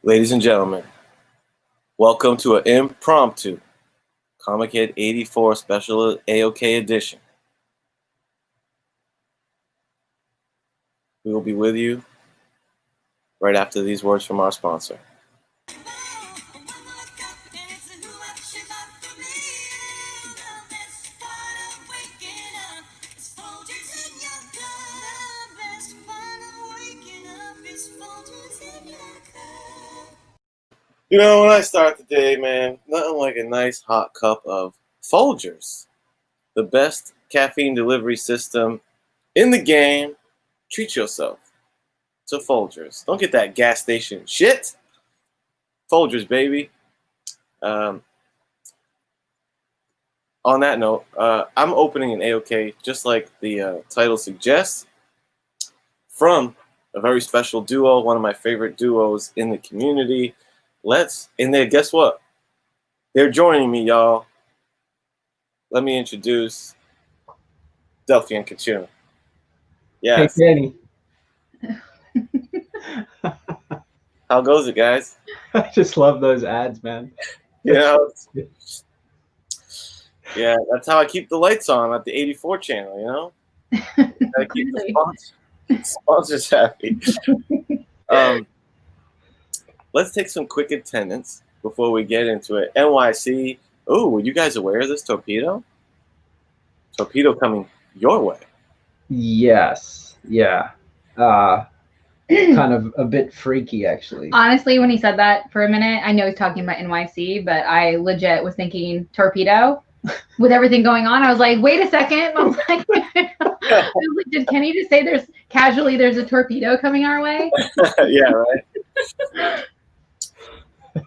Ladies and gentlemen, welcome to an impromptu Comic Head 84 special AOK edition. We will be with you right after these words from our sponsor. You know, when I start the day, man, nothing like a nice hot cup of Folgers, the best caffeine delivery system in the game. Treat yourself to Folgers. Don't get that gas station shit. Folgers, baby. On that note, I'm opening an AOK, just like the title suggests, from a very special duo, one of my favorite duos in the community. Guess what? They're joining me, y'all. Let me introduce Delphia and Kachoong. Yes. Hey, Danny. How goes it, guys? I just love those ads, man. You know, yeah, that's how I keep the lights on at the 84 channel, you know? I keep the sponsors happy. Let's take some quick attendance before we get into it. NYC. Oh, were you guys aware of this torpedo? Torpedo coming your way. Yes. Yeah. Kind of a bit freaky, actually. Honestly, when he said that for a minute, I know he's talking about NYC, but I legit was thinking torpedo with everything going on. I was like, wait a second. I was like, did Kenny just say there's a torpedo coming our way? Yeah, right.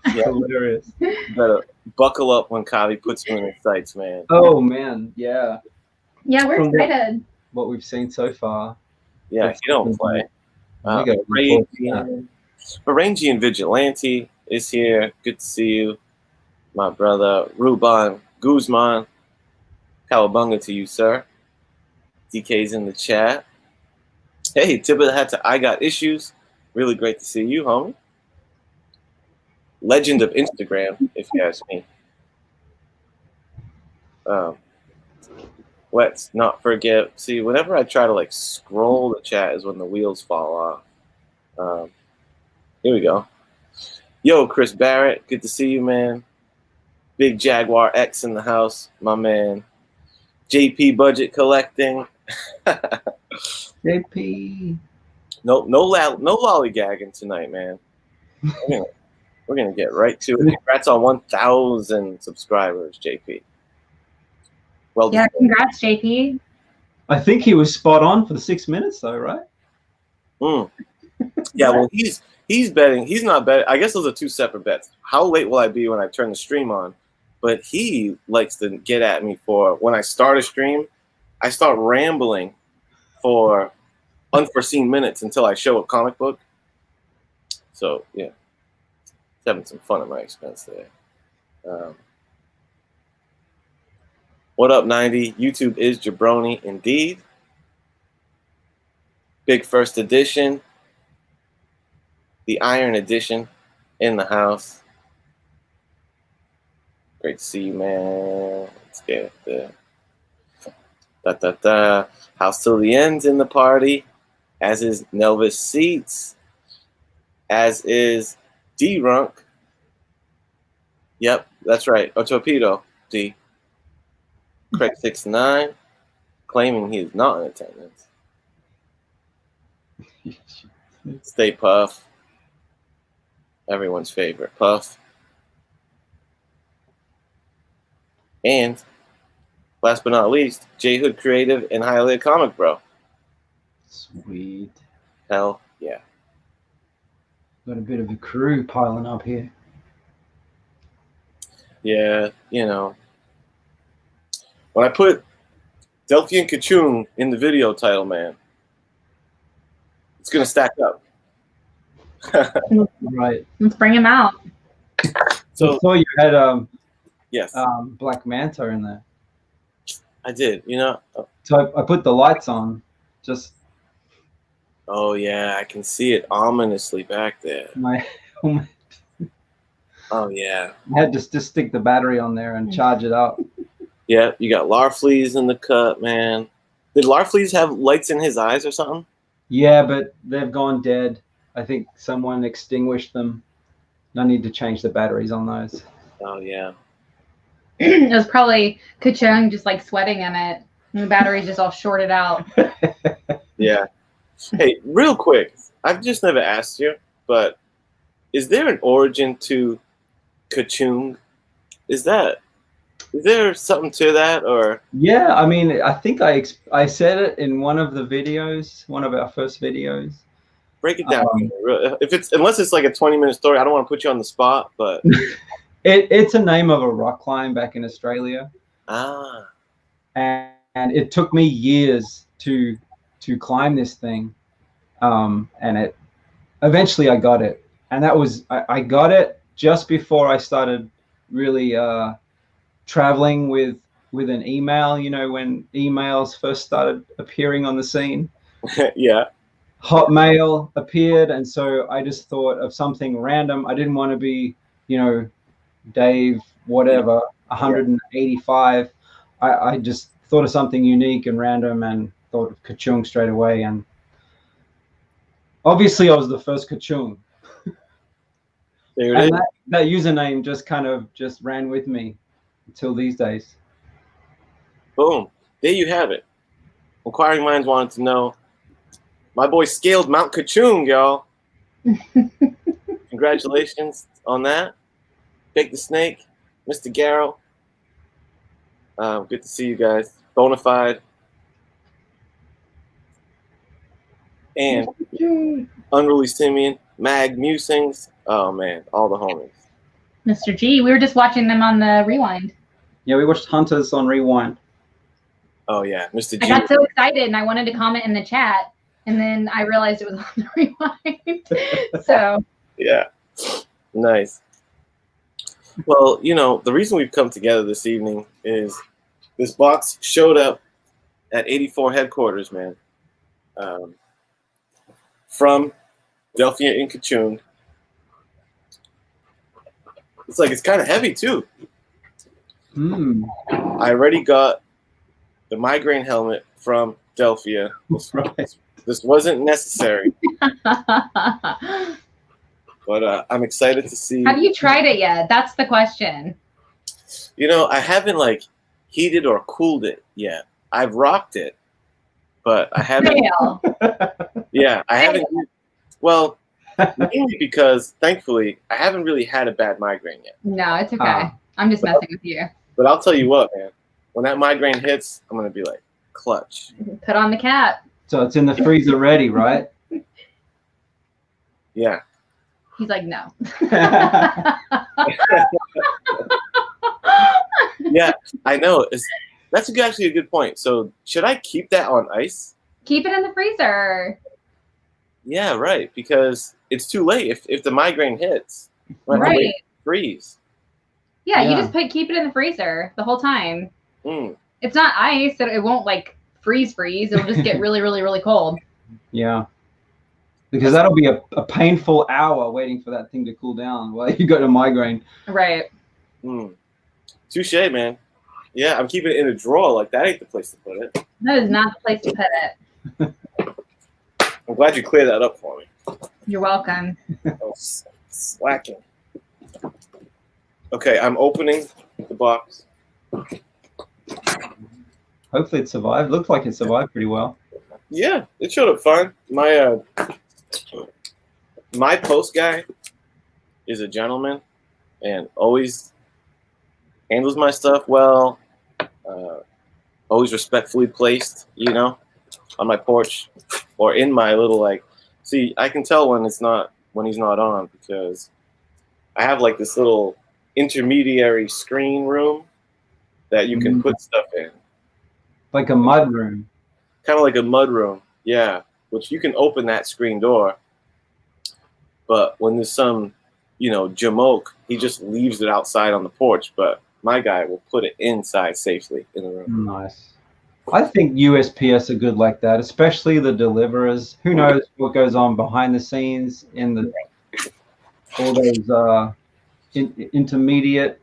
Yeah, hilarious. Better buckle up when Kavi puts you in his sights, man. Oh man, yeah. Yeah, we're excited. What we've seen so far. Yeah, he don't play. Rangy and Vigilante is here. Good to see you, my brother Ruban Guzman. Cowabunga to you, sir. DK's in the chat. Hey, tip of the hat to I Got Issues. Really great to see you, homie. Legend of Instagram, if you ask me. Let's not forget. See, whenever I try to like scroll the chat is when the wheels fall off. Here we go. Yo, Chris Barrett, good to see you, man. Big Jaguar X in the house, my man. JP Budget Collecting. JP. No lollygagging tonight, man. We're gonna get right to it. Congrats on 1,000 subscribers, JP. Well, yeah, congrats, JP. I think he was spot on for the 6 minutes, though, right? Yeah, well, he's betting. He's not betting. I guess those are two separate bets. How late will I be when I turn the stream on? But he likes to get at me for when I start a stream, I start rambling for unforeseen minutes until I show a comic book. So yeah, having some fun at my expense there. What up, 90? YouTube is jabroni indeed. Big first edition. The Iron Edition in the house. Great to see you, man. Let's get the House till the end's in the party, as is Nelvis Seats, as is D-Runk. Yep, that's right. A torpedo, D. Craig 69, claiming he is not in attendance. Stay Puff. Everyone's favorite Puff. And last but not least, J Hood Creative and Highlight Comic Bro. Sweet. Hell yeah. Got a bit of a crew piling up here. Yeah, you know. When I put Delphia and Kachoong in the video title, man, it's going to stack up. Right. Let's bring him out. So I saw you had yes, Black Manta in there. I did. You know. So I put the lights on. Just. Oh yeah, I can see it ominously back there. My Oh yeah. I had to just stick the battery on there and charge it up. Yeah, you got Larfleeze in the cut, man. Did Larfleeze have lights in his eyes or something? Yeah, but they've gone dead. I think someone extinguished them. I need to change the batteries on those. Oh yeah. It was probably Kachoong just like sweating in it. And the battery's just all shorted out. Yeah. Hey, real quick, I've just never asked you, but is there an origin to Kachoong? Is there something to that, or Yeah, I mean, I think I said it in one of the videos, one of our first videos. break it down? If it's unless it's like a 20-minute story, I don't want to put you on the spot, but It's a name of a rock climb back in Australia, and it took me years to climb this thing, and it eventually I got it, and that was I got it just before I started really traveling with an email. You know, when emails first started appearing on the scene. yeah. Hotmail appeared, and so I just thought of something random. I didn't want to be, you know, Dave whatever 185. I just thought of something unique and random and thought of Kachoong straight away, and obviously I was the first Kachoong. There it And is. that username just kind of just ran with me until these days. Boom. There you have it. Inquiring minds wanted to know. My boy scaled Mount Kachoong, y'all. Congratulations on that. Big the Snake, Mr. Garrow. Good to see you guys. Bonafide. And Unruly Simeon, Mag Musings. Oh man, all the homies. Mr. G, we were just watching them on the rewind. Yeah, we watched Hunters on Rewind. Oh yeah, Mr. G. I got so excited and I wanted to comment in the chat, and then I realized it was on the rewind. So Yeah, nice. Well, you know, the reason we've come together this evening is this box showed up at 84 headquarters, man. From Delphia in Kachoong. It's kind of heavy too. I already got the migraine helmet from Delphia. Right. This wasn't necessary, but I'm excited to see. have you tried it yet? That's the question. You know, I haven't like heated or cooled it yet. I've rocked it, but I haven't. Fail. Yeah, I haven't. Well, mainly because thankfully I haven't really had a bad migraine yet. No, it's okay. I'm just messing with you. But I'll tell you what, man. When that migraine hits, I'm gonna be like clutch. Put on the cap. So it's in the freezer ready, right? Yeah. He's like, no. Yeah, I know. That's actually a good point. So should I keep that on ice? Keep it in the freezer. Yeah, right. Because it's too late. If the migraine hits, I'm gonna have to wait to freeze. Yeah, you Yeah. just keep it in the freezer the whole time. Mm. It's not ice, so it won't like freeze. It'll just get really, really, really cold. Yeah. Because that'll be a painful hour waiting for that thing to cool down while you got a migraine. Right. Mm. Touche, man. Yeah, I'm keeping it in a drawer. Like that ain't the place to put it. That is not the place to put it. I'm glad you cleared that up for me. You're welcome. Oh, slacking. Okay, I'm opening the box. Hopefully it survived. Looked like it survived pretty well. Yeah, it showed up fine. My post guy is a gentleman and always handles my stuff well. Always respectfully placed, you know, on my porch or in my little like. See, I can tell when he's not on because I have like this little intermediary screen room that you can put stuff in. Like a mud room. Kind of like a mud room, yeah, which you can open that screen door. But when there's some, you know, jamoke, he just leaves it outside on the porch. But my guy will put it inside safely in the room. Nice. I think USPS are good like that, especially the deliverers. Who knows what goes on behind the scenes in all those intermediate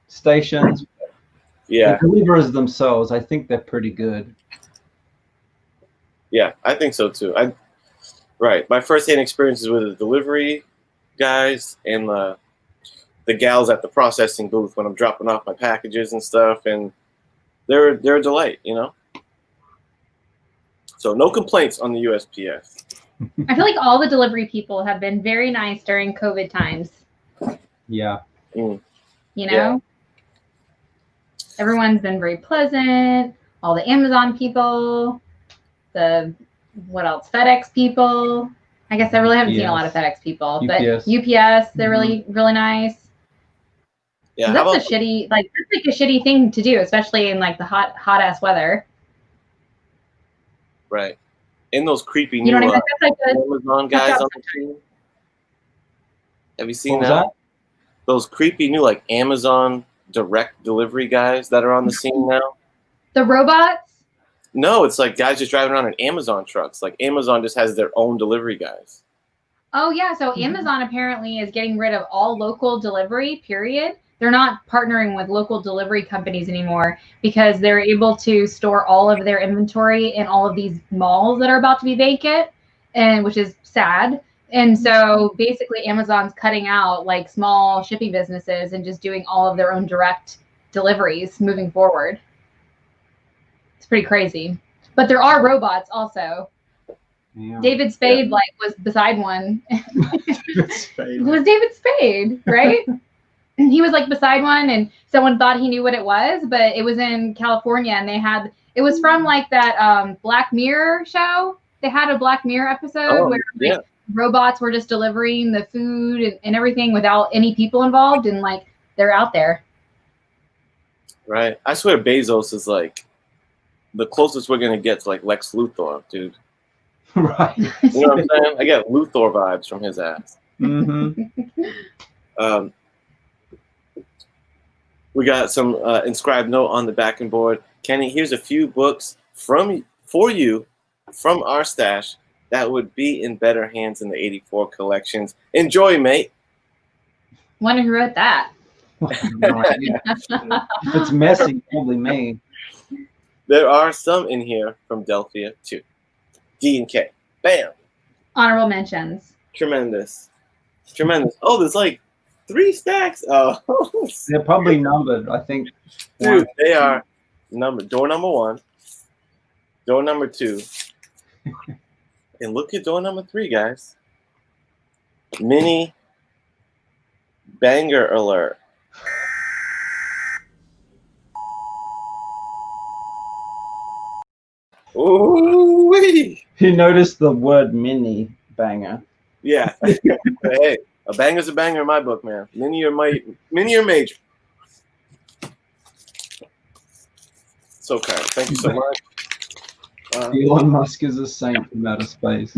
stations. Yeah. The deliverers themselves, I think they're pretty good. Yeah, I think so too. Right. My first-hand experiences with the delivery guys and the gals at the processing booth when I'm dropping off my packages and stuff, and they're a delight, you know. So no complaints on the USPS. I feel like all the delivery people have been very nice during COVID times. Yeah. You know, everyone's been very pleasant. All the Amazon people, what else? FedEx people. I guess I really haven't seen a lot of FedEx people, but UPS, they're really nice. Yeah, that's a shitty thing to do, especially in like the hot ass weather. Right. And those creepy new Amazon guys on the team. Have you seen that? Those creepy new like Amazon direct delivery guys that are on the scene now. The robots? No, it's like guys just driving around in Amazon trucks. Like Amazon just has their own delivery guys. Oh yeah, so Amazon apparently is getting rid of all local delivery, period. They're not partnering with local delivery companies anymore because they're able to store all of their inventory in all of these malls that are about to be vacant, and which is sad. And so basically Amazon's cutting out like small shipping businesses and just doing all of their own direct deliveries moving forward. It's pretty crazy. But there are robots also. Yeah. David Spade was beside one. It was David Spade, right? He was like beside one, and someone thought he knew what it was, but it was in California, and it was from like that Black Mirror show. They had a Black Mirror episode where robots were just delivering the food and everything without any people involved, and like they're out there. Right. I swear Bezos is like the closest we're gonna get to like Lex Luthor, dude. Right. You know what I'm saying? I get Luthor vibes from his ass. We got some inscribed note on the back and board. Kenny, here's a few books for you from our stash that would be in better hands in the 84 collections. Enjoy, mate. Wonder who wrote that. It's messy, probably me. There are some in here from Delphia too. D and K. Bam. Honorable mentions. Tremendous. Oh, there's like 3 stacks. Oh. They're probably numbered, I think. Dude, they are numbered. Door number 1. Door number 2. And look at door number 3, guys. Mini banger alert. Ooh-wee. You noticed the word mini banger. Yeah. Hey, a banger's a banger in my book, man. Mini or major. So kind. Thank you so much. Elon Musk is a saint from outer space.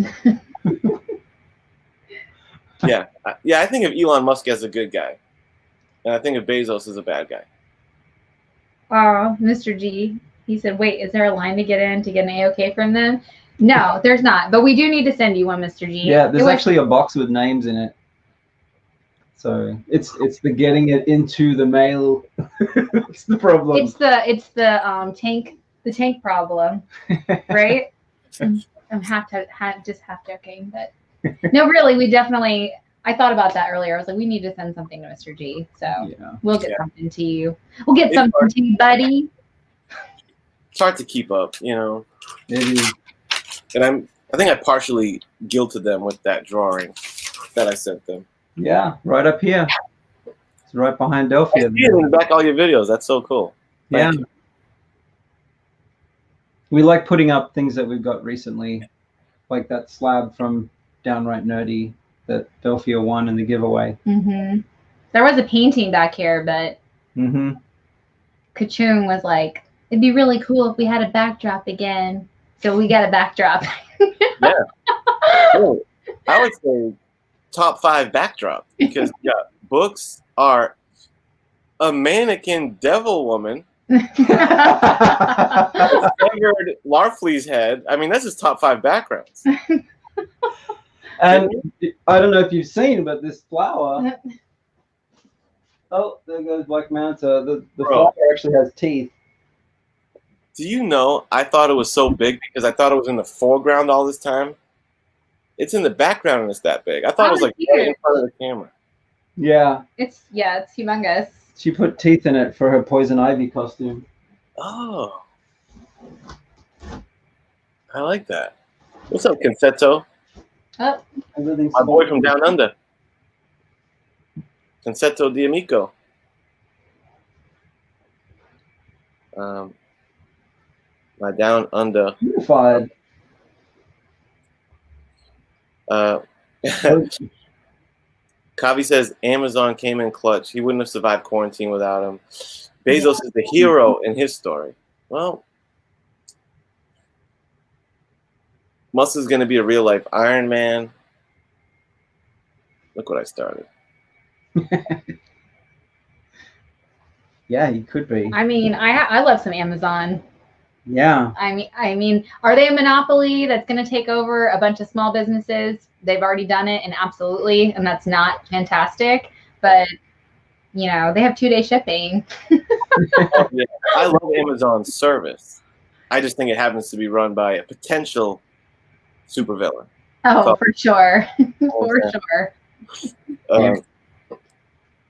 Yeah. I think of Elon Musk as a good guy. And I think of Bezos as a bad guy. Mr. G, he said, wait, is there a line to get in to get an AOK from them? No, there's not. But we do need to send you one, Mr. G. Yeah, there's actually a box with names in it. So it's the getting it into the mail. It's the problem. It's the tank problem, right? I have to okay, but no, really, we definitely. I thought about that earlier. I was like, we need to send something to Mr. G. So we'll get something to you. We'll get something to you, buddy. It's hard to keep up, you know. It is. And I think I partially guilted them with that drawing that I sent them. Yeah, right up here. It's right behind Delphia. I see it in the back of all your videos. That's so cool. Thank you. We like putting up things that we've got recently, like that slab from Downright Nerdy that Delphia won in the giveaway. There was a painting back here, but Kachoong was like, it'd be really cool if we had a backdrop again. So we got a backdrop. Yeah. Cool. I would say top 5 backdrop because books, art, a mannequin devil woman, a staggered Larflea's head. I mean, that's just top 5 backgrounds. And I don't know if you've seen, but this flower Oh, there goes Black Manta. The Bro. fire actually has teeth. Do you know, I thought it was so big because I thought it was in the foreground all this time. It's in the background and it's that big. I thought it was like right in front of the camera. Yeah. It's humongous. She put teeth in it for her Poison Ivy costume. Oh. I like that. What's up, Conceto? Oh. My boy from down under. Conceto di Amico. My down under. Unified. Kavi says Amazon came in clutch. He wouldn't have survived quarantine without him. Bezos is the hero in his story. Well, Musk is going to be a real life Iron Man. Look what I started. Yeah, he could be. I mean, I love some Amazon. Yeah. I mean, are they a monopoly that's going to take over a bunch of small businesses? They've already done it, and absolutely, and that's not fantastic. But you know, they have 2-day shipping. Yeah, I love Amazon's service. I just think it happens to be run by a potential supervillain. Oh, for sure, for sure.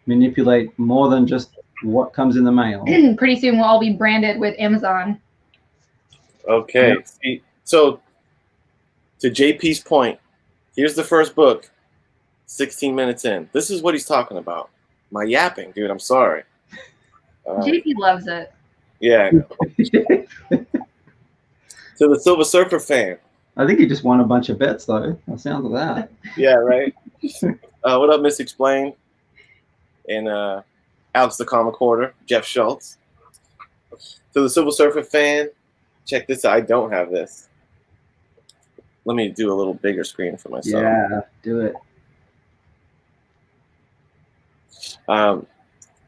Manipulate more than just what comes in the mail. Pretty soon, we'll all be branded with Amazon. Okay. Yep. See, so to JP's point, here's the first book, 16 minutes in. This is what he's talking about. My yapping, dude, I'm sorry. JP loves it. Yeah, I know. To the Silver Surfer fan. I think he just won a bunch of bets, though. That sounds like that. Yeah, right? What up, Miss Explain? And Alex the Comic Hoarder, Jeff Schultz. To the Silver Surfer fan, check this out. I don't have this. Let me do a little bigger screen for myself. Yeah, do it.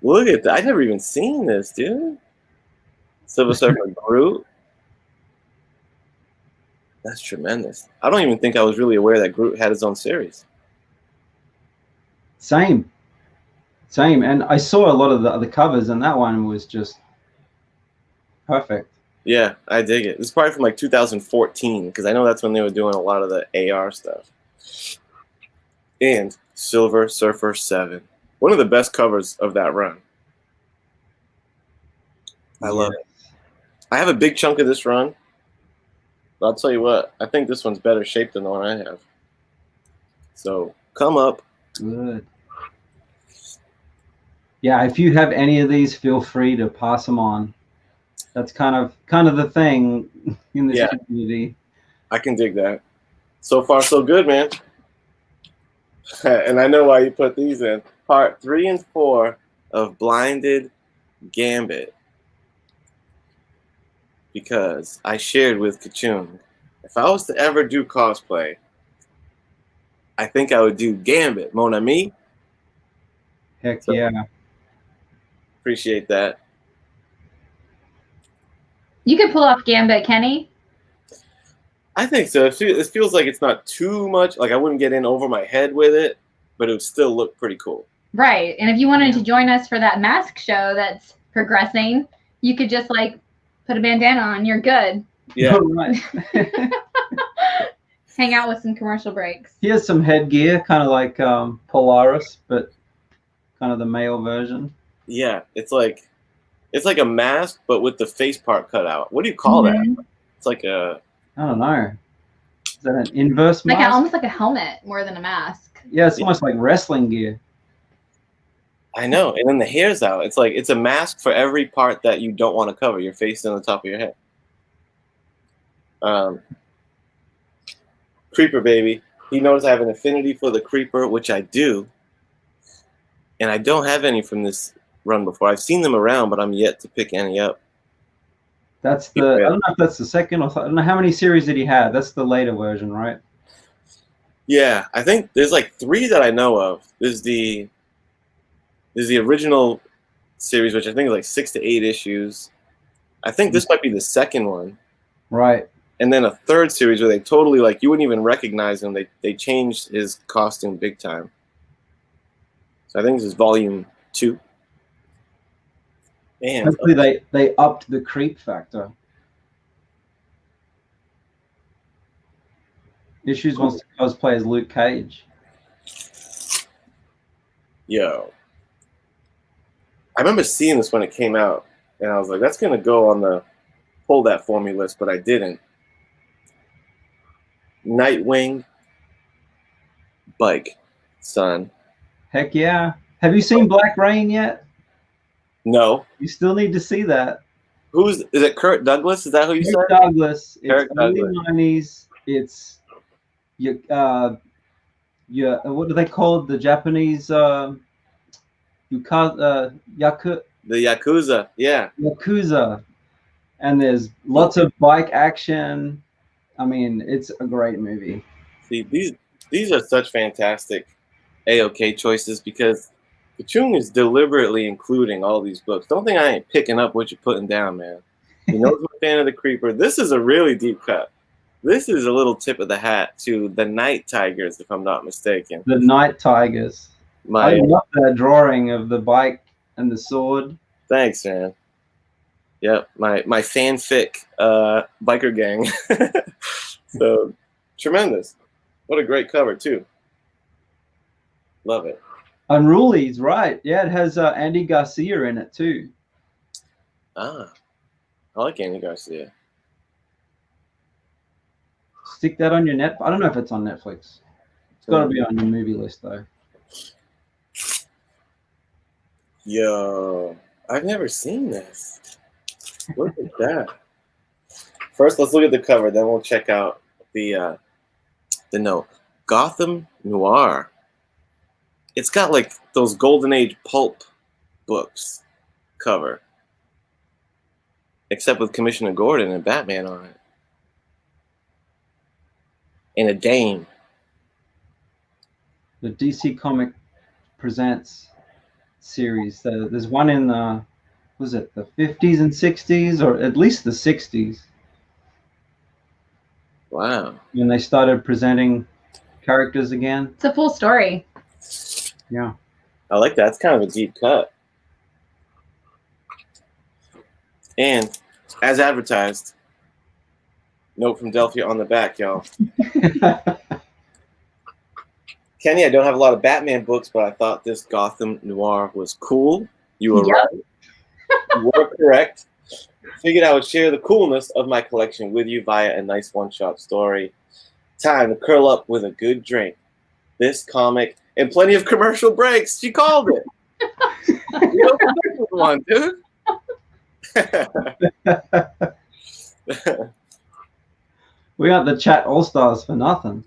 Look at that. I've never even seen this, dude. Silver Surfer Groot. That's tremendous. I don't even think I was really aware that Groot had his own series. Same. And I saw a lot of the other covers, and that one was just perfect. Yeah, I dig it. It's probably from like 2014, because I know that's when they were doing a lot of the AR stuff. And Silver Surfer 7. One of the best covers of that run. I love it. I have a big chunk of this run. But I'll tell you what, I think this one's better shaped than the one I have. So come up. Good. Yeah, if you have any of these, feel free to pass them on. That's kind of the thing in this community. I can dig that. So far, so good, man. And I know why you put these in. Part 3 and 4 of Blinded Gambit. Because I shared with Kachoong, if I was to ever do cosplay, I think I would do Gambit, mon ami. Heck so, yeah. Appreciate that. You could pull off Gambit, Kenny. I think so. It feels like it's not too much. Like I wouldn't get in over my head with it, but it would still look pretty cool. Right. And if you wanted to join us for that mask show that's progressing, you could just like put a bandana on. You're good. Yeah. Hang out with some commercial breaks. Here's some headgear, kind of like Polaris, but kind of the male version. Yeah, it's like a mask, but with the face part cut out. What do you call that? It's like a... I don't know. Is that an inverse mask? Almost like a helmet more than a mask. Yeah, it's almost like wrestling gear. I know. And then the hair's out. It's like it's a mask for every part that you don't want to cover. Your face and the top of your head. Creeper baby. He knows I have an affinity for the Creeper, which I do. And I don't have any from this run before. I've seen them around, but I'm yet to pick any up. That's the, I don't know if that's the second or I don't know how many series did he have. That's the later version, right? Yeah, I think there's like 3 that I know of. There's the original series, which I think is like 6 to 8 issues. I think this might be the second one. Right. And then a 3rd series where they totally, like, you wouldn't even recognize him. They changed his costume big time. So I think this is volume 2. And hopefully they upped the creep factor. Issues wants to cosplay as Luke Cage. Yo, I remember seeing this when it came out, and I was like, that's gonna go on the pull that for me list, but I didn't. Nightwing bike, son. Heck yeah. Have you seen Black Rain yet? No. You still need to see that. Is it Kirk Douglas? Is that who you Kirk said? Douglas. It's Kirk early Douglas. 90s. It's what do they call it? The Japanese The Yakuza, yeah. Yakuza. And there's lots of bike action. I mean, it's a great movie. See, these are such fantastic AOK choices because Kachoong is deliberately including all these books. Don't think I ain't picking up what you're putting down, man. You know, I'm a fan of the Creeper. This is a really deep cut. This is a little tip of the hat to the Night Tigers, if I'm not mistaken. The Night Tigers. I love that drawing of the bike and the sword. Thanks, man. Yep, my fanfic biker gang. So tremendous. What a great cover too. Love it. Unruly's right. Yeah, it has Andy Garcia in it too. Ah, I like Andy Garcia. Stick that on your net. I don't know if it's on Netflix. It's got to be on your movie list though. Yo, I've never seen this. Look at that. First, let's look at the cover. Then we'll check out the note. Gotham Noir. It's got like those Golden Age pulp books cover, except with Commissioner Gordon and Batman on it, and a dame. The DC Comic Presents series. There's one in the, was it the 50s and 60s, or at least the 60s? Wow. When they started presenting characters again. It's a full story. Yeah. I like that. It's kind of a deep cut. And as advertised, note from Delphia on the back, y'all. Kenny, I don't have a lot of Batman books, but I thought this Gotham Noir was cool. You were right. You were correct. Figured I would share the coolness of my collection with you via a nice one-shot story. Time to curl up with a good drink. This comic and plenty of commercial breaks. She called it. You know, one, dude. We got the chat all-stars for nothing.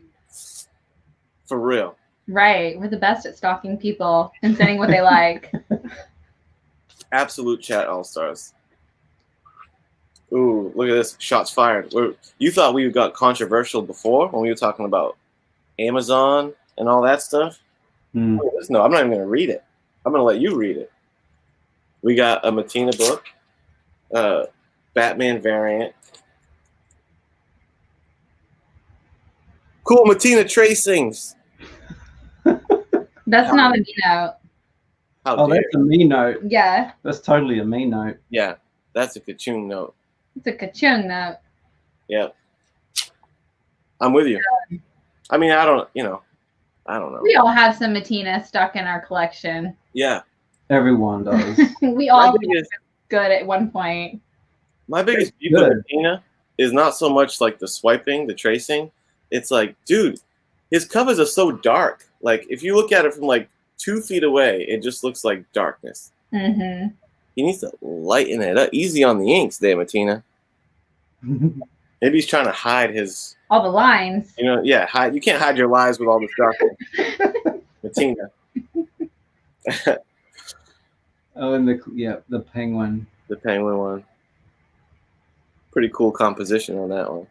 For real. Right. We're the best at stalking people and saying what they like. Absolute chat all-stars. Ooh, look at this. Shots fired. You thought we got controversial before when we were talking about Amazon and all that stuff? No, I'm not even going to read it. I'm going to let you read it. We got a Matina book, Batman variant. Cool Matina tracings. That's not a me note. That's a me note. Yeah. That's totally a me note. Yeah, that's a Kachoong note. It's a Kachoong note. Yep. I'm with you. I mean, I don't know. We all have some Matina stuck in our collection. Yeah. Everyone does. We all good at one point. My biggest beef with Matina is not so much like the swiping, the tracing. It's like, dude, his covers are so dark. Like, if you look at it from like 2 feet away, it just looks like darkness. Mm-hmm. He needs to lighten it up. Easy on the inks there, Matina. Maybe he's trying to hide his... all the lines. You know, yeah, hide. You can't hide your lies with all this darkness. Matina. Oh, and the penguin. The penguin one. Pretty cool composition on that one.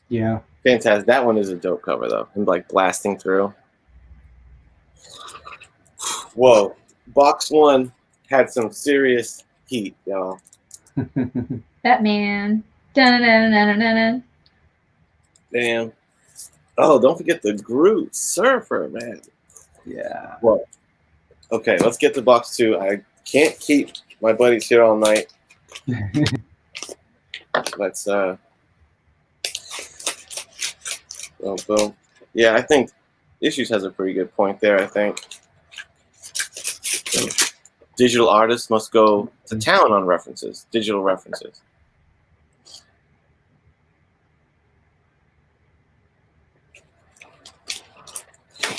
Yeah. Fantastic. That one is a dope cover, though. And like blasting through. Whoa. Box 1 had some serious heat, y'all. Batman. Dun-dun-dun-dun-dun-dun. Damn. Oh, don't forget the Groot Surfer, man. Yeah. Well, okay, let's get to box 2. I Can't keep my buddies here all night. Let's boom, boom. Yeah, I think Issues has a pretty good point there. I think digital artists must go to town on references, digital references.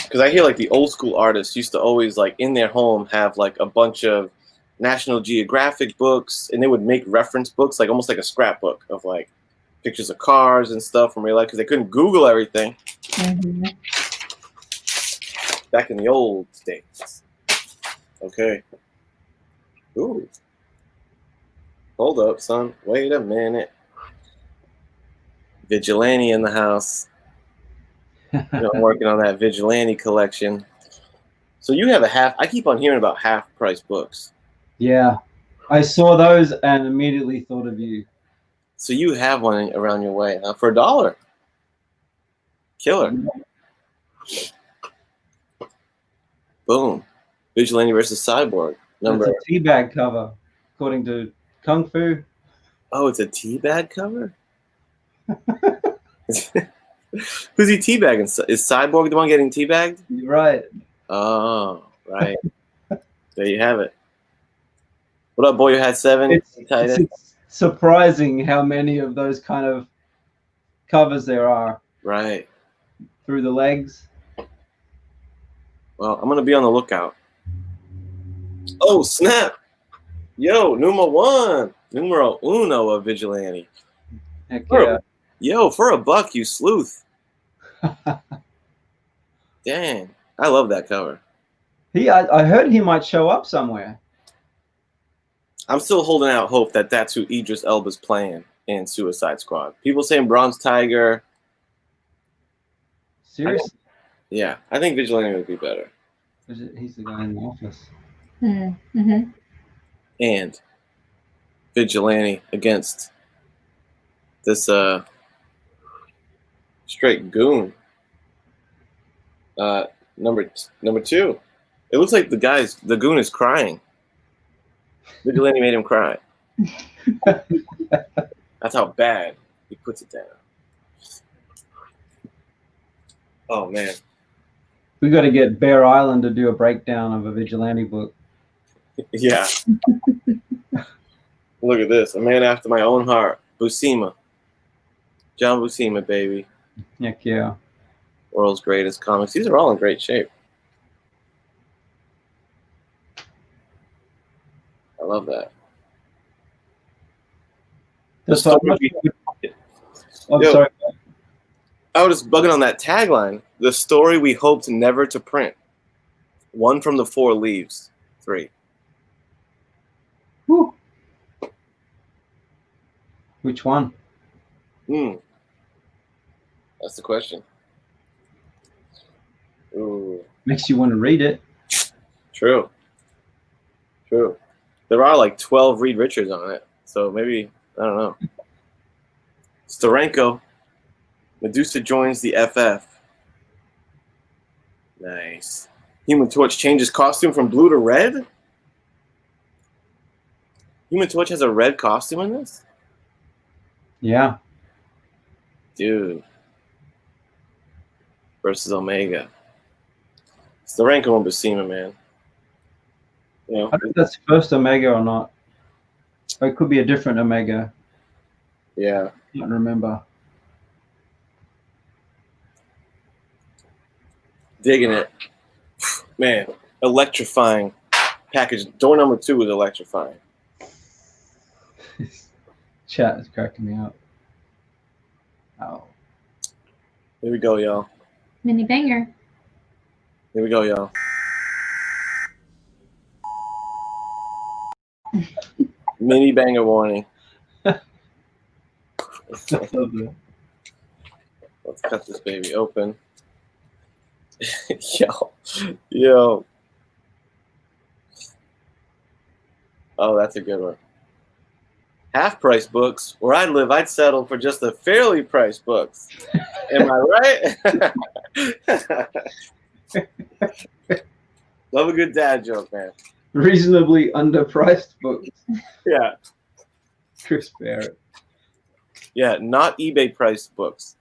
Because I hear like the old school artists used to always like in their home have like a bunch of National Geographic books, and they would make reference books, like almost like a scrapbook of like pictures of cars and stuff from real life, because they couldn't Google everything back in the old days. Okay. Ooh. Hold up, son. Wait a minute. Vigilante in the house. I'm working on that Vigilante collection. So you have I keep on hearing about half-price books. Yeah, I saw those and immediately thought of you. So you have one around your way for $1. Killer. Boom. Vigilante versus Cyborg. It's a teabag cover, according to Kung Fu. Oh, it's a teabag cover? Who's he teabagging? Is Cyborg the one getting teabagged? You're right. Oh, right. There you have it. What up, boy? You had 7. It's surprising how many of those kind of covers there are. Right. Through the legs. Well, I'm going to be on the lookout. Oh, snap. Yo, numero uno of Vigilante. Heck yeah. Yo, for $1, you sleuth. Dang. I love that cover. I heard he might show up somewhere. I'm still holding out hope that that's who Idris Elba's playing in Suicide Squad. People saying Bronze Tiger. Seriously? Yeah, I think Vigilante would be better. He's the guy in the office. Mm-hmm. And Vigilante against this straight goon. Number 2. It looks like the goon is crying. Vigilante made him cry. That's how bad he puts it down. Oh man. We got to get Bear Island to do a breakdown of a Vigilante book. Yeah. Look at this. A man after my own heart. Buscema. John Buscema, baby. Heck yeah. World's greatest comics. These are all in great shape. I love that. Sorry. I was bugging on that tagline. The story we hoped never to print. 1 from the 4 leaves. 3. Whew. Which one? That's the question. Ooh. Makes you want to read it. True. There are like 12 Reed Richards on it. So maybe, I don't know. Steranko. Medusa joins the FF. Nice. Human Torch changes costume from blue to red? Human Torch has a red costume in this? Yeah. Dude. Versus Omega. Steranko and Buscema, man. You know, I think that's first Omega or not. Or it could be a different Omega. Yeah. I can't remember. Digging it. Man, electrifying package. Door number 2 was electrifying. Chat is cracking me up. Oh. Here we go, y'all. Mini banger. Here we go, y'all. Mini banger warning. Let's cut this baby open. Yo. Oh, that's a good one. Half-price books. Where I live, I'd settle for just the fairly priced books. Am I right? Love a good dad joke, man. Reasonably underpriced books. Yeah. Chris Barrett. Yeah, not eBay priced books.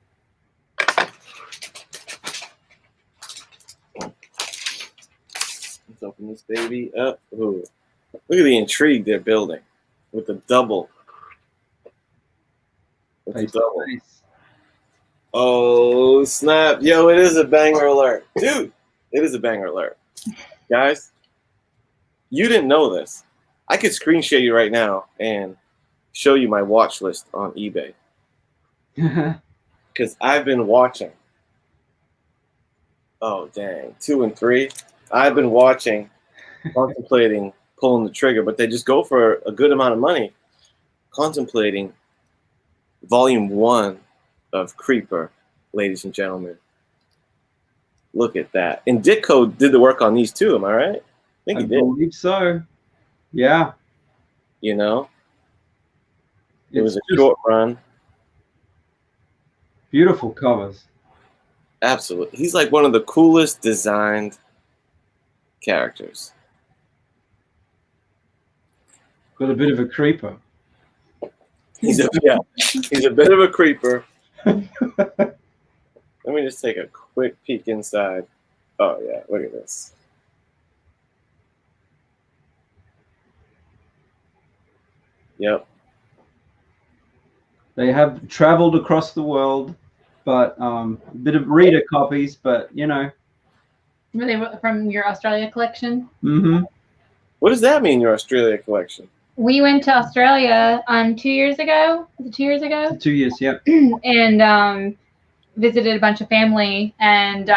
Let's open this baby up. Ooh. Look at the intrigue they're building with the double. With the double. Nice. Oh, snap. Yo, it is a banger alert. Dude, it is a banger alert. Guys, you didn't know this. I could screen share you right now and show you my watch list on eBay. Because I've been watching. Oh, dang. 2 and 3. I've been watching, contemplating pulling the trigger, but they just go for a good amount of money. Contemplating volume 1 of Creeper, ladies and gentlemen. Look at that. And Ditko did the work on these too, am I right? I think he did. I believe so. Yeah. You know? It was a short run. Beautiful covers. Absolutely. He's like one of the coolest designed characters. Got a bit of a creeper. He's a bit of a creeper. Let me just take a quick peek inside. Oh yeah, look at this. Yep. They have traveled across the world, but a bit of reader copies, but you know. Were they from your Australia collection? Mm-hmm. What does that mean, your Australia collection? We went to Australia 2 years ago. Was it 2 years ago? 2 years, yeah. And visited a bunch of family, and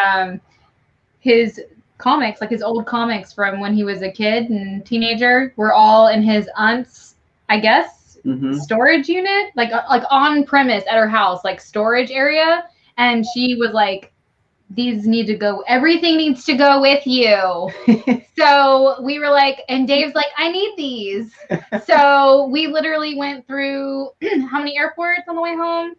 his comics, like his old comics from when he was a kid and teenager, were all in his aunt's, I guess, storage unit, like on premise at her house, like storage area. And she was like, these need to go, everything needs to go with you. So we were like, and Dave's like, I need these. So we literally went through how many airports on the way home?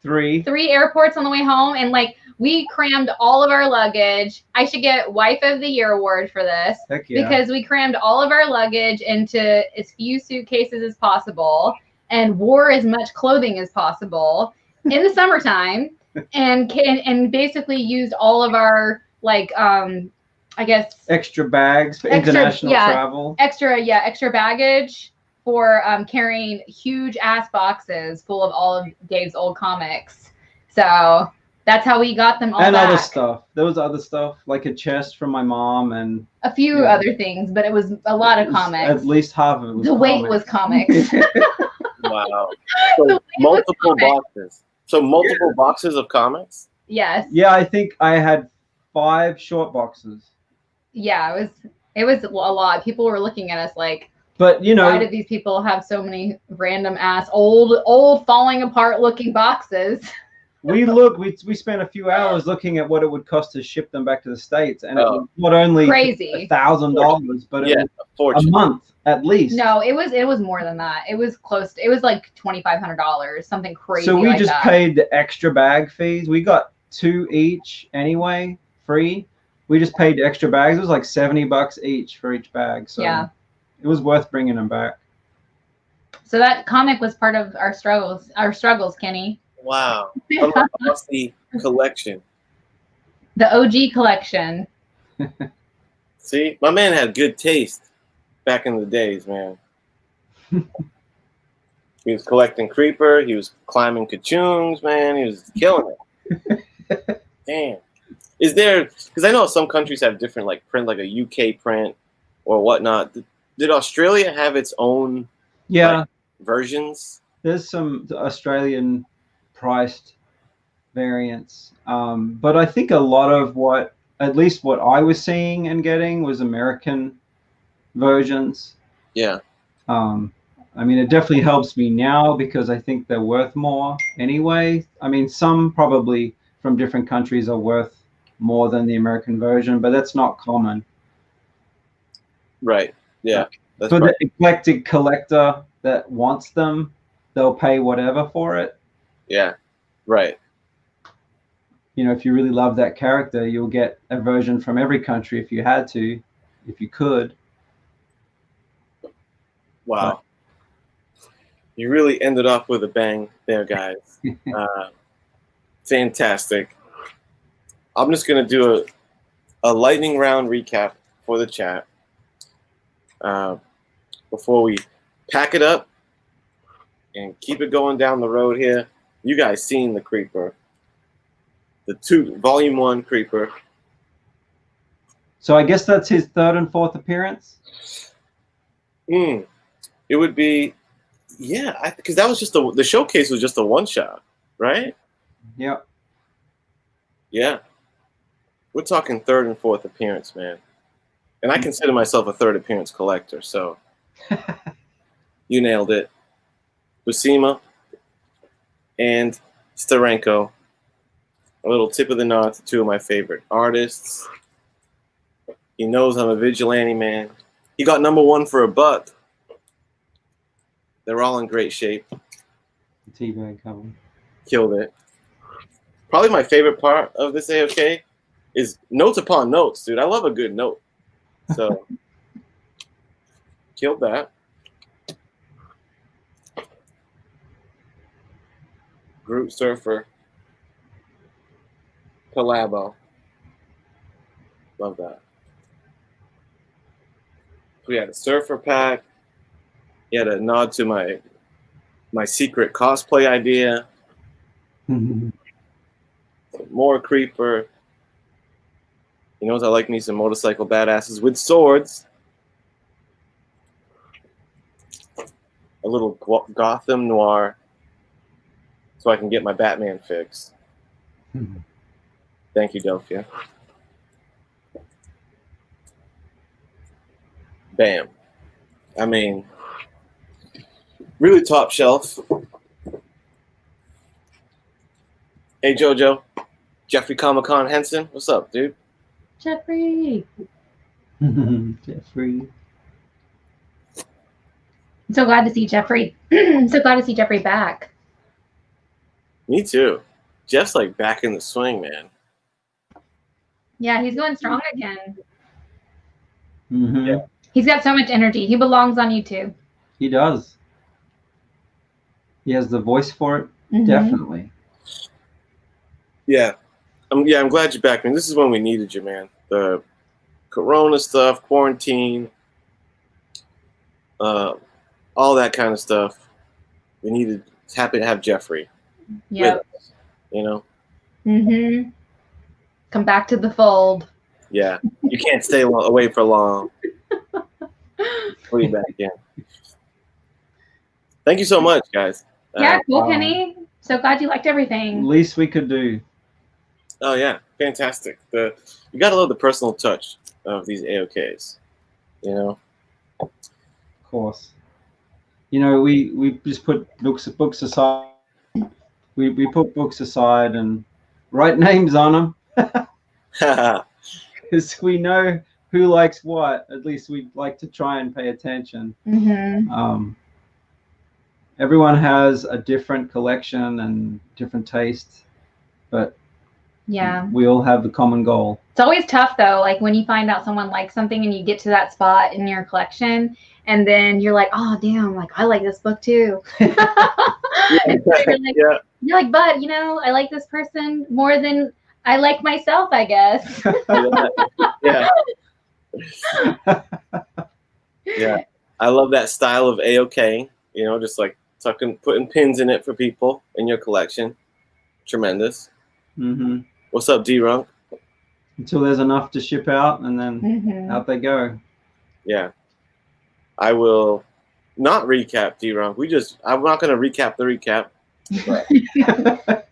3 airports on the way home, and like we crammed all of our luggage. I should get Wife of the Year award for this. Heck yeah. Because we crammed all of our luggage into as few suitcases as possible and wore as much clothing as possible in the summertime, and basically used all of our like I guess extra bags for international travel. Extra baggage for carrying huge ass boxes full of all of Dave's old comics. So that's how we got them all. And back. Other stuff. There was other stuff, like a chest from my mom and a few other things, but it was a lot of comics. At least half of it was weight was comics. Wow. So multiple boxes. So multiple boxes of comics? Yes. Yeah, I think I had 5 short boxes. Yeah, it was a lot. People were looking at us like, but you know, why did these people have so many random ass old falling apart looking boxes? We spent a few hours looking at what it would cost to ship them back to the States, and it was not only crazy $1,000, but it was a month at least. No, it was more than that. It was close. It was like $2,500, something crazy. So we like just that. paid the extra bag fees. We got 2 each anyway, free. We just paid the extra bags. It was like $70 each for each bag. So yeah, it was worth bringing them back. So that comic was part of our struggles, Kenny. Wow. What's the collection? The OG collection. See, my man had good taste back in the days, man. He was collecting Creeper. He was climbing Kachoongs, man. He was killing it. Damn. Is there, because I know some countries have different like print, like a UK print or whatnot. Did Australia have its own versions? There's some Australian priced variants, but I think a lot of at least what I was seeing and getting was American versions. Yeah. I mean, it definitely helps me now because I think they're worth more anyway. I mean, some probably from different countries are worth more than the American version, but that's not common. Right. Yeah. That's for the eclectic collector that wants them, they'll pay whatever for it. Yeah. Right. You know, if you really love that character, you'll get a version from every country if you had to, if you could. Wow. You really ended off with a bang there, guys. Fantastic. I'm just going to do a lightning round recap for the chat before we pack it up and keep it going down the road here. You guys seen the Creeper. The Volume 1 Creeper. So I guess that's his third and fourth appearance? It would be, yeah, because that was just the showcase was just a one-shot, right? Yep. Yeah. We're talking third and fourth appearance, man. And I consider myself a third appearance collector, so you nailed it. Buscema and Steranko. A little tip of the nod to two of my favorite artists. He knows I'm a vigilante, man. He got #1 for a buck. They're all in great shape. T-bag cover. Killed it. Probably my favorite part of this AOK is notes upon notes, dude. I love a good note. So, killed that. Group Surfer. Collabo. Love that. We had a Surfer pack. He had a nod to my secret cosplay idea. More Creeper. He knows I like me some motorcycle badasses with swords. A little Gotham Noir so I can get my Batman fix. Thank you, Delphia. Bam. I mean, really top shelf. Hey, JoJo. Jeffrey Comic-Con Henson. What's up, dude? Jeffrey. Jeffrey. I'm so glad to see Jeffrey. So glad to see Jeffrey back. Me too. Jeff's like back in the swing, man. Yeah, he's going strong again. Yeah. He's got so much energy. He belongs on YouTube. He does. He has the voice for it, definitely. Yeah. I'm glad you're back, man. This is when we needed you, man. The Corona stuff, quarantine, all that kind of stuff. We needed. Happy to have Jeffrey. Yeah. You know. Come back to the fold. Yeah, you can't stay away for long. Put you back in. Thank you so much, guys. Yeah, cool, Kenny. So glad you liked everything. Least we could do. Oh yeah, fantastic. You gotta love the personal touch of these AOKs. You know. Of course. You know, we just put books aside. We put books aside and write names on them. Because we know who likes what. At least we like to try and pay attention. Everyone has a different collection and different tastes, but yeah, we all have the common goal. It's always tough though, like when you find out someone likes something and you get to that spot in your collection and then you're like, oh damn, like I like this book too. You're like, but you know, I like this person more than I like myself, I guess. Yeah. Yeah. I love that style of AOK, you know, just like putting pins in it for people in your collection. Tremendous. What's up, D-Runk? Until there's enough to ship out, and then out they go. Yeah. I will not recap, D-Runk. I'm not going to recap the recap. But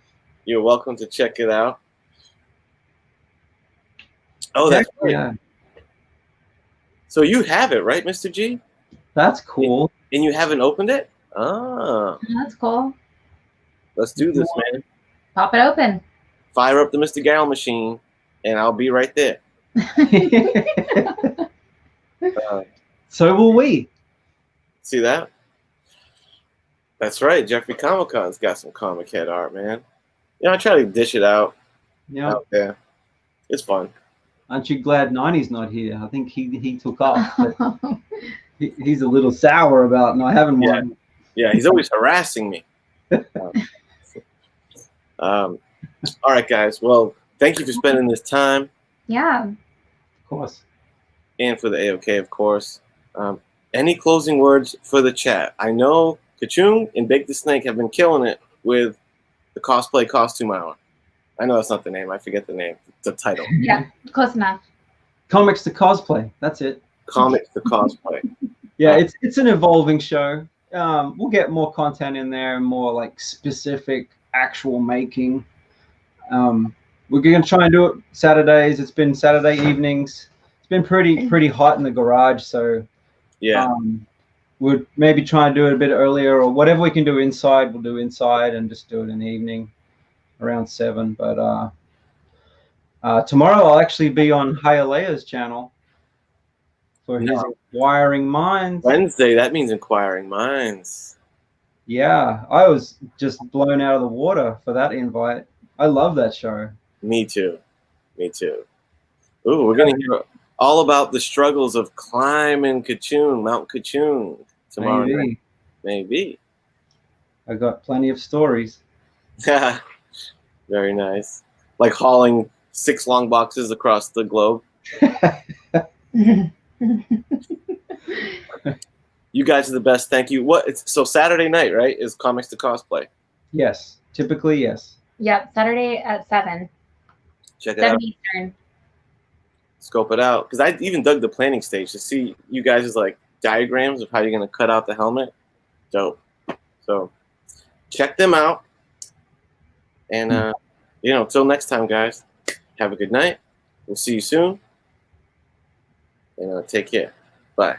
you're welcome to check it out. Oh, that's right. Yeah. So you have it, right, Mr. G? That's cool. And you haven't opened it? Ah. That's cool. Let's do this, man. Pop it open. Fire up the Mr. Gal machine, and I'll be right there. So will we. See that? That's right. Jeffrey Comic-Con's got some comic head art, man. You know, I try to dish it out out there. It's fun. Aren't you glad 90's not here? I think he took off. he's a little sour about not having one. Yeah, he's always harassing me. All right, guys. Well, thank you for spending this time. Yeah. Of course. And for the AOK, of course. Any closing words for the chat? I know Kachoong and Bake the Snake have been killing it with the cosplay costume hour. I know that's not the name. I forget the name. The title. Yeah, close enough. Comics to cosplay. That's it. Comics to cosplay. Yeah, it's an evolving show. We'll get more content in there, more like specific actual making. We're gonna try and do it Saturdays. It's been Saturday evenings. It's been pretty hot in the garage, so yeah. We'll maybe try and do it a bit earlier, or whatever we can do inside, we'll do inside and just do it in the evening around 7. But tomorrow I'll actually be on Hialeah's channel for his Inquiring Minds. Wednesday, that means Inquiring Minds. Yeah, I was just blown out of the water for that invite. I love that show. Me too. Me too. Ooh, we're going to hear all about the struggles of climbing Kachoong, Mount Kachoong tomorrow night. Maybe. I got plenty of stories. Very nice. Like hauling 6 long boxes across the globe. You guys are the best. Thank you. So Saturday night, right? Is Comics to Cosplay? Yes. Typically, yes. Yep. Saturday at 7. Check it out. 7 Eastern. Scope it out. Because I even dug the planning stage to see you guys' like diagrams of how you're going to cut out the helmet. Dope. So check them out. And, till next time, guys, have a good night. We'll see you soon. And take care. Bye.